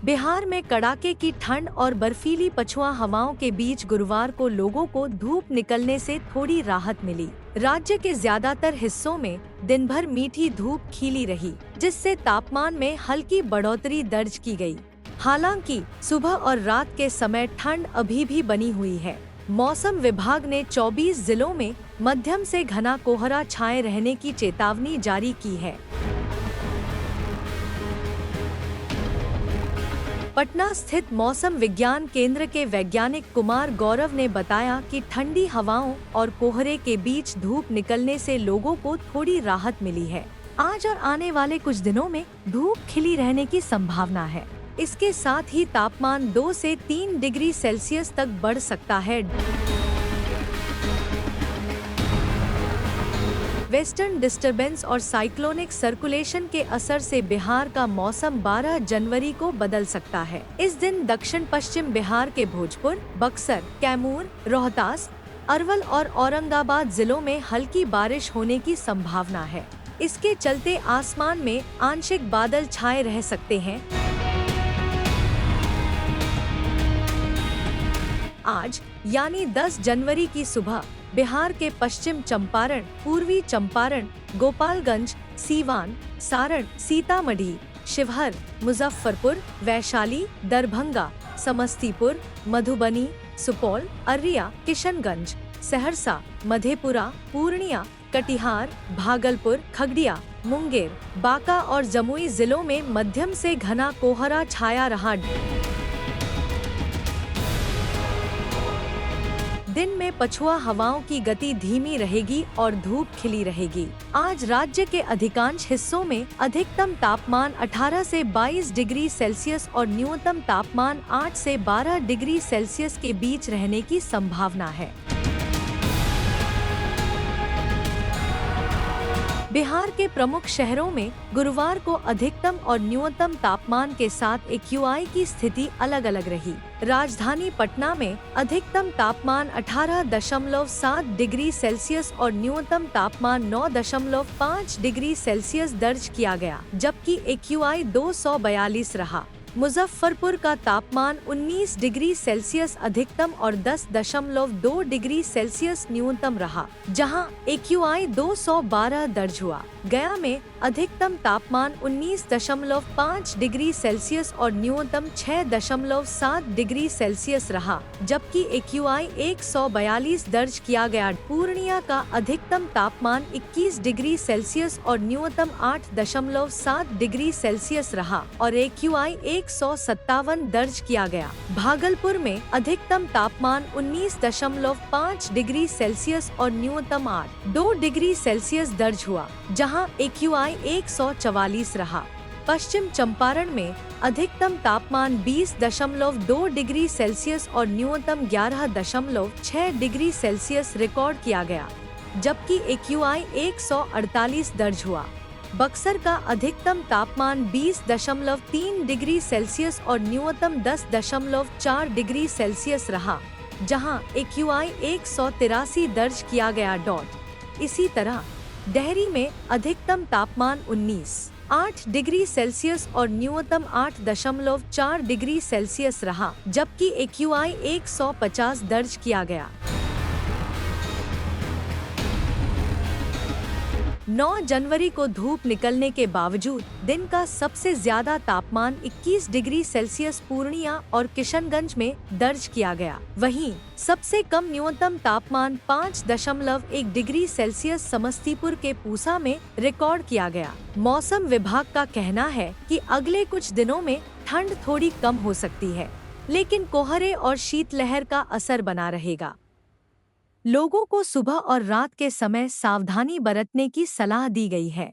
बिहार में कड़ाके की ठंड और बर्फीली पछुआ हवाओं के बीच गुरुवार को लोगों को धूप निकलने से थोड़ी राहत मिली। राज्य के ज्यादातर हिस्सों में दिन भर मीठी धूप खिली रही, जिससे तापमान में हल्की बढ़ोतरी दर्ज की गई। हालांकि सुबह और रात के समय ठंड अभी भी बनी हुई है। मौसम विभाग ने 24 जिलों में मध्यम से घना कोहरा छाए रहने की चेतावनी जारी की है। पटना स्थित मौसम विज्ञान केंद्र के वैज्ञानिक कुमार गौरव ने बताया कि ठंडी हवाओं और कोहरे के बीच धूप निकलने से लोगों को थोड़ी राहत मिली है। आज और आने वाले कुछ दिनों में धूप खिली रहने की संभावना है। इसके साथ ही तापमान 2 से 3 डिग्री सेल्सियस तक बढ़ सकता है। वेस्टर्न डिस्टरबेंस और साइक्लोनिक सर्कुलेशन के असर से बिहार का मौसम 12 जनवरी को बदल सकता है। इस दिन दक्षिण पश्चिम बिहार के भोजपुर, बक्सर, कैमूर, रोहतास, अरवल और औरंगाबाद जिलों में हल्की बारिश होने की संभावना है। इसके चलते आसमान में आंशिक बादल छाए रह सकते हैं। आज यानी 10 जनवरी की सुबह बिहार के पश्चिम चंपारण, पूर्वी चंपारण, गोपालगंज, सीवान, सारण, सीतामढ़ी, शिवहर, मुजफ्फरपुर, वैशाली, दरभंगा, समस्तीपुर, मधुबनी, सुपौल, अररिया, किशनगंज, सहरसा, मधेपुरा, पूर्णिया, कटिहार, भागलपुर, खगड़िया, मुंगेर, बांका और जमुई जिलों में मध्यम से घना कोहरा छाया रहा। दिन में पछुआ हवाओं की गति धीमी रहेगी और धूप खिली रहेगी। आज राज्य के अधिकांश हिस्सों में अधिकतम तापमान 18 से 22 डिग्री सेल्सियस और न्यूनतम तापमान 8 से 12 डिग्री सेल्सियस के बीच रहने की संभावना है। बिहार के प्रमुख शहरों में गुरुवार को अधिकतम और न्यूनतम तापमान के साथ एक्यूआई की स्थिति अलग अलग रही। राजधानी पटना में अधिकतम तापमान 18.7 डिग्री सेल्सियस और न्यूनतम तापमान 9.5 डिग्री सेल्सियस दर्ज किया गया, जबकि एक्यूआई 242 रहा। मुजफ्फरपुर का तापमान 19 डिग्री सेल्सियस अधिकतम और 10.2 डिग्री सेल्सियस न्यूनतम रहा, जहां एक्यूआई 212 दर्ज हुआ। गया में अधिकतम तापमान 19.5 डिग्री सेल्सियस और न्यूनतम 6.7 डिग्री सेल्सियस रहा, जबकि एक्यूआई 142 दर्ज किया गया। पूर्णिया का अधिकतम तापमान 21 डिग्री सेल्सियस और न्यूनतम 8.7 डिग्री सेल्सियस रहा और एक्यूआई 157 दर्ज किया गया। भागलपुर में अधिकतम तापमान 19.5 डिग्री सेल्सियस और न्यूनतम 8.2 डिग्री सेल्सियस दर्ज हुआ, जहां एक्यूआई 144 रहा। पश्चिम चंपारण में अधिकतम तापमान 20.2 डिग्री सेल्सियस और न्यूनतम 11.6 डिग्री सेल्सियस रिकॉर्ड किया गया, जबकि एक्यूआई 148 दर्ज हुआ। बक्सर का अधिकतम तापमान 20.3 डिग्री सेल्सियस और न्यूनतम 10.4 डिग्री सेल्सियस रहा, जहां एक्यूआई 183 दर्ज किया गया। इसी तरह डेहरी में अधिकतम तापमान 19.8 डिग्री सेल्सियस और न्यूनतम 8.4 डिग्री सेल्सियस रहा, जबकि एक्यूआई 150 दर्ज किया गया। 9 जनवरी को धूप निकलने के बावजूद दिन का सबसे ज्यादा तापमान 21 डिग्री सेल्सियस पूर्णिया और किशनगंज में दर्ज किया गया। वहीं सबसे कम न्यूनतम तापमान 5.1 डिग्री सेल्सियस समस्तीपुर के पूसा में रिकॉर्ड किया गया। मौसम विभाग का कहना है कि अगले कुछ दिनों में ठंड थोड़ी कम हो सकती है, लेकिन कोहरे और शीतलहर का असर बना रहेगा। लोगों को सुबह और रात के समय सावधानी बरतने की सलाह दी गई है।